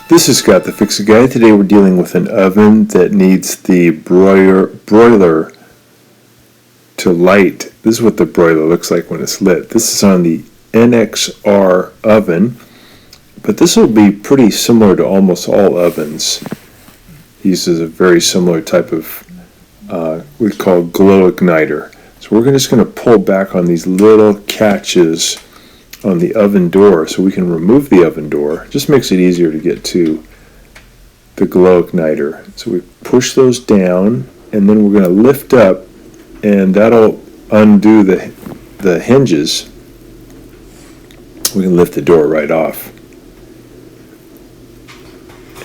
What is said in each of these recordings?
This is Scott the Fix-It Guy. Today we're dealing with an oven that needs the broiler to light. This is what the broiler looks like when it's lit. This is on the NXR oven, but this will be pretty similar to almost all ovens. It uses a very similar type of we call glow igniter. So we're just going to pull back on these little catches on the oven door so we can remove the oven door. It just makes it easier to get to the glow igniter. So we push those down, and then we're going to lift up, and that'll undo the hinges. We can lift the door right off.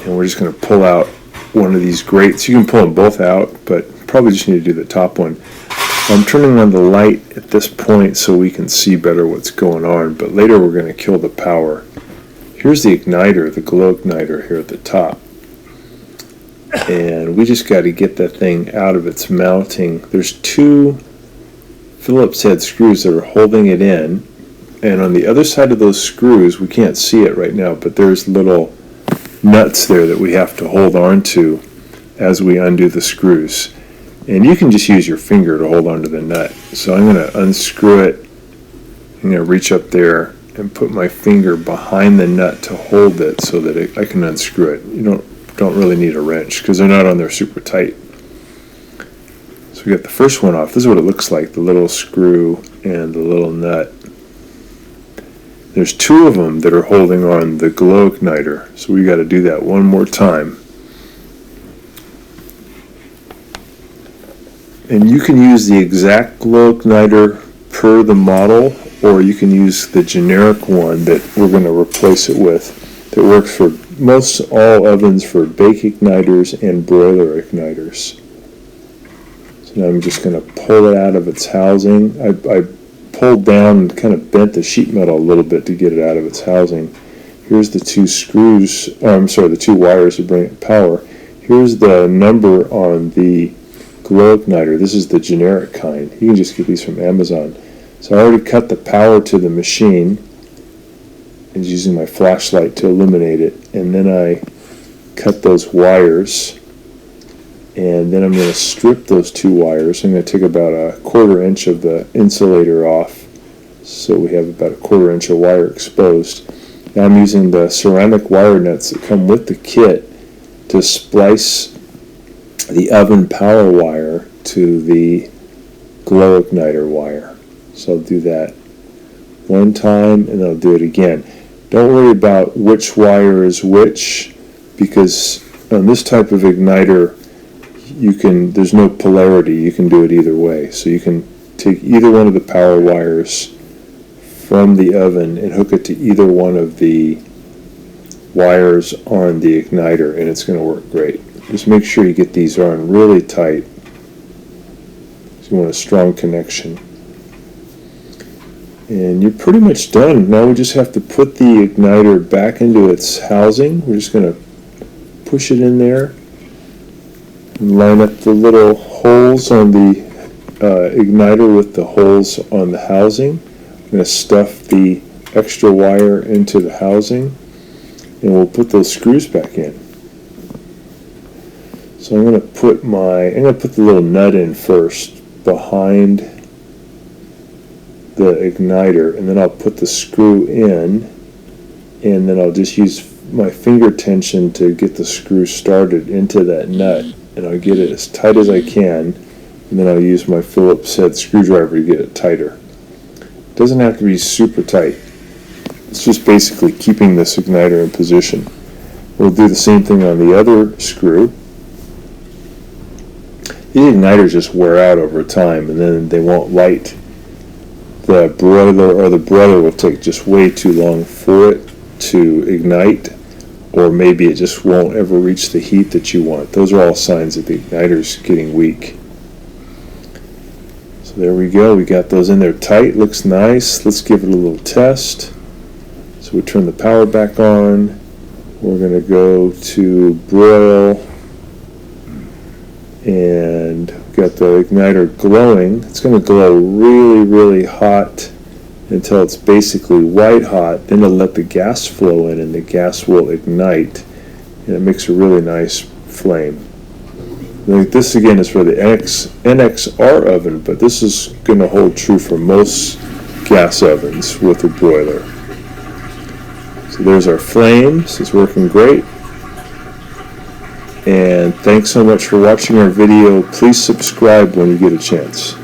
And we're just going to pull out one of these grates. You can pull them both out, but probably just need to do the top one. I'm turning on the light at this point so we can see better what's going on, but later we're going to kill the power. Here's the igniter, the glow igniter here at the top. And we just got to get that thing out of its mounting. There's two Phillips head screws that are holding it in, and on the other side of those screws, we can't see it right now, but there's little nuts there that we have to hold on to as we undo the screws. And you can just use your finger to hold onto the nut. So I'm going to unscrew it. I'm going to reach up there and put my finger behind the nut to hold it so that I can unscrew it. You don't really need a wrench because they're not on there super tight. So we got the first one off. This is what it looks like, the little screw and the little nut. There's two of them that are holding on the glow igniter. So we got to do that one more time. And you can use the exact glow igniter per the model, or you can use the generic one that we're going to replace it with that works for most all ovens for bake igniters and broiler igniters. So now I'm just going to pull it out of its housing. I pulled down and kind of bent the sheet metal a little bit to get it out of its housing. Here's the two screws, the two wires to bring it power. Here's the number on the glow igniter. This is the generic kind. You can just get these from Amazon. So I already cut the power to the machine and using my flashlight to illuminate it, and then I cut those wires, and then I'm going to strip those two wires. I'm going to take about a 1/4 inch of the insulator off so we have about a 1/4 inch of wire exposed. Now I'm using the ceramic wire nuts that come with the kit to splice the oven power wire to the glow igniter wire. So I'll do that one time and I'll do it again. Don't worry about which wire is which, because on this type of igniter there's no polarity. You can do it either way. So you can take either one of the power wires from the oven and hook it to either one of the wires on the igniter, and it's going to work great. Just make sure you get these on really tight. So you want a strong connection. And you're pretty much done. Now we just have to put the igniter back into its housing. We're just going to push it in there and line up the little holes on the igniter with the holes on the housing. I'm going to stuff the extra wire into the housing, and we'll put those screws back in. So I'm going to put the little nut in first behind the igniter, and then I'll put the screw in, and then I'll just use my finger tension to get the screw started into that nut, and I'll get it as tight as I can, and then I'll use my Phillips head screwdriver to get it tighter. It doesn't have to be super tight. It's just basically keeping this igniter in position. We'll do the same thing on the other screw. These igniters just wear out over time, and then they won't light. The broiler will take just way too long for it to ignite, or maybe it just won't ever reach the heat that you want. Those are all signs that the igniter's getting weak. So there we go. We got those in there tight. Looks nice. Let's give it a little test. So we turn the power back on. We're going to go to broil, and got the igniter glowing. It's going to glow really, really hot until it's basically white hot. Then it'll let the gas flow in, and the gas will ignite. and it makes a really nice flame. This again is for the NXR oven, but this is going to hold true for most gas ovens with a broiler. So there's our flames. It's working great. And thanks so much for watching our video. Please subscribe when you get a chance.